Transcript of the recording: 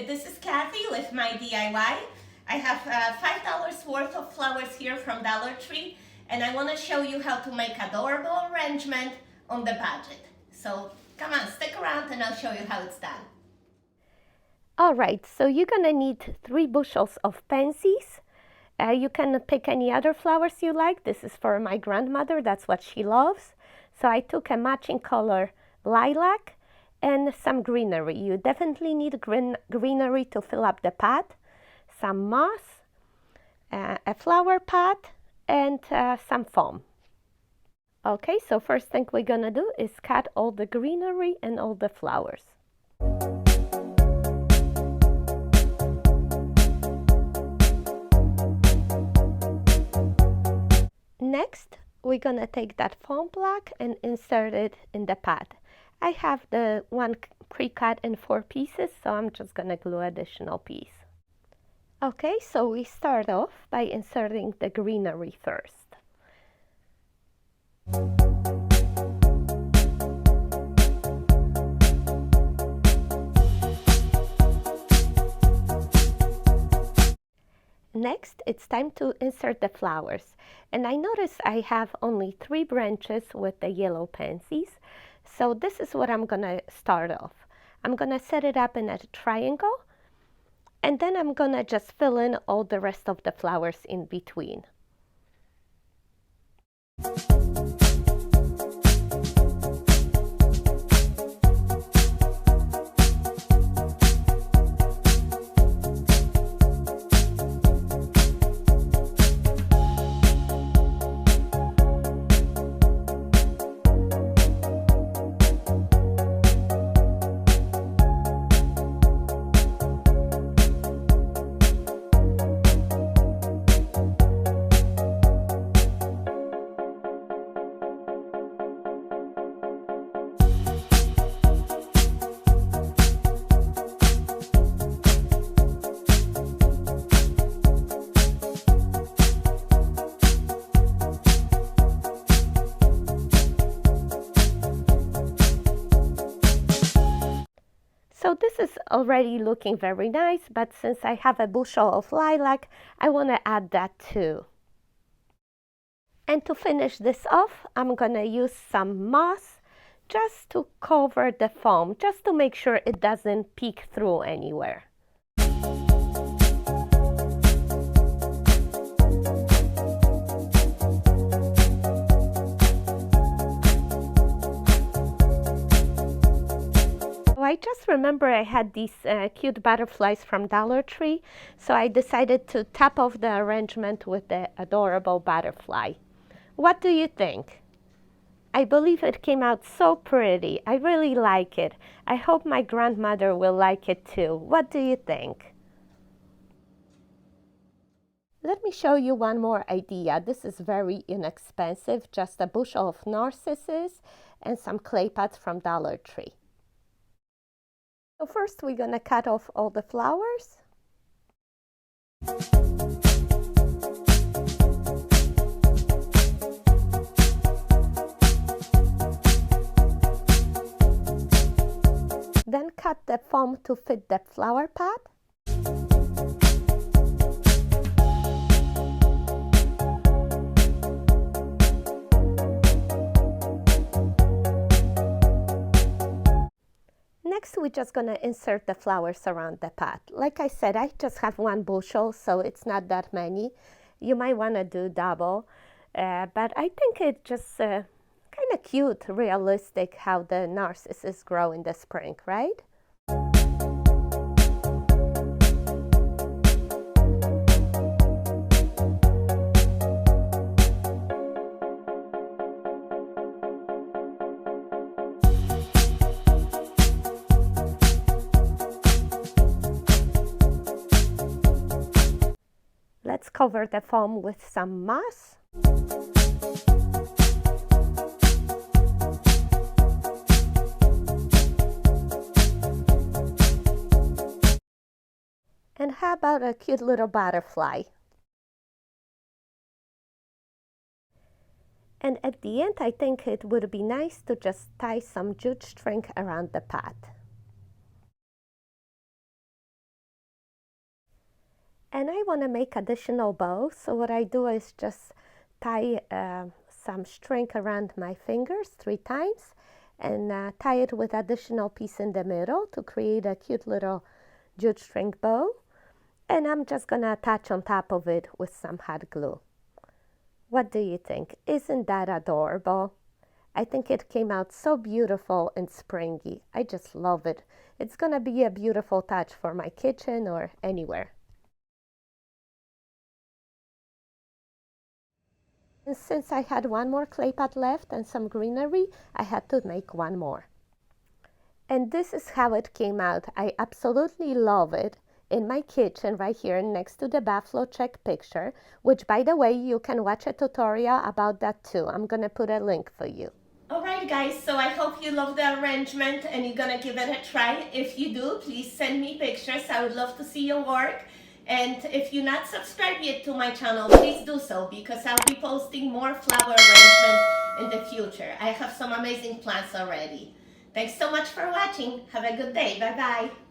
this is Kathy with my DIY. I have $5 worth of flowers here from Dollar Tree, and I want to show you how to make adorable arrangement on the budget. So come on, stick around and I'll show you how it's done. All right, so you're gonna need 3 bushels of pansies. You can pick any other flowers you like. This is for my grandmother, that's what she loves. So I took a matching color lilac and some greenery. You definitely need greenery to fill up the pot. Some moss, a flower pot, and some foam. Okay, so first thing we're gonna do is cut all the greenery and all the flowers. Next, we're gonna take that foam block and insert it in the pot. I have the one pre-cut in 4 pieces, so I'm just gonna glue additional piece. Okay, so we start off by inserting the greenery first. Next, it's time to insert the flowers. And I notice I have only 3 branches with the yellow pansies. So this is what I'm gonna start off. I'm gonna set it up in a triangle, and then I'm gonna just fill in all the rest of the flowers in between. So this is already looking very nice, but since I have a bushel of lilac, I want to add that too. And to finish this off, I'm going to use some moss just to cover the foam, just to make sure it doesn't peek through anywhere. I just remember I had these cute butterflies from Dollar Tree, so I decided to top off the arrangement with the adorable butterfly. What do you think? I believe it came out so pretty. I really like it. I hope my grandmother will like it too. What do you think? Let me show you one more idea. This is very inexpensive, just a bushel of narcissus and some clay pots from Dollar Tree. So first we're going to cut off all the flowers. Then cut the foam to fit the flower pot. Next, we're just going to insert the flowers around the pot. Like I said, I just have 1 bushel, so it's not that many. You might want to do double, but I think it's just kind of cute, realistic how the narcissus grow in the spring, right? Let's cover the foam with some moss. And how about a cute little butterfly? And at the end, I think it would be nice to just tie some jute string around the pot. And I want to make additional bows. So what I do is just tie some string around my fingers 3 times and tie it with additional piece in the middle to create a cute little jute string bow. And I'm just going to attach on top of it with some hot glue. What do you think? Isn't that adorable? I think it came out so beautiful and springy. I just love it. It's going to be a beautiful touch for my kitchen or anywhere. And since I had one more clay pot left and some greenery, I had to make one more. And this is how it came out. I absolutely love it. In my kitchen right here next to the buffalo check picture, which by the way, you can watch a tutorial about that too. I'm going to put a link for you. Alright guys, so I hope you love the arrangement and you're gonna give it a try. If you do, please send me pictures. I would love to see your work. And if you're not subscribed yet to my channel, please do so because I'll be posting more flower arrangement in the future. I have some amazing plans already. Thanks so much for watching. Have a good day. Bye bye.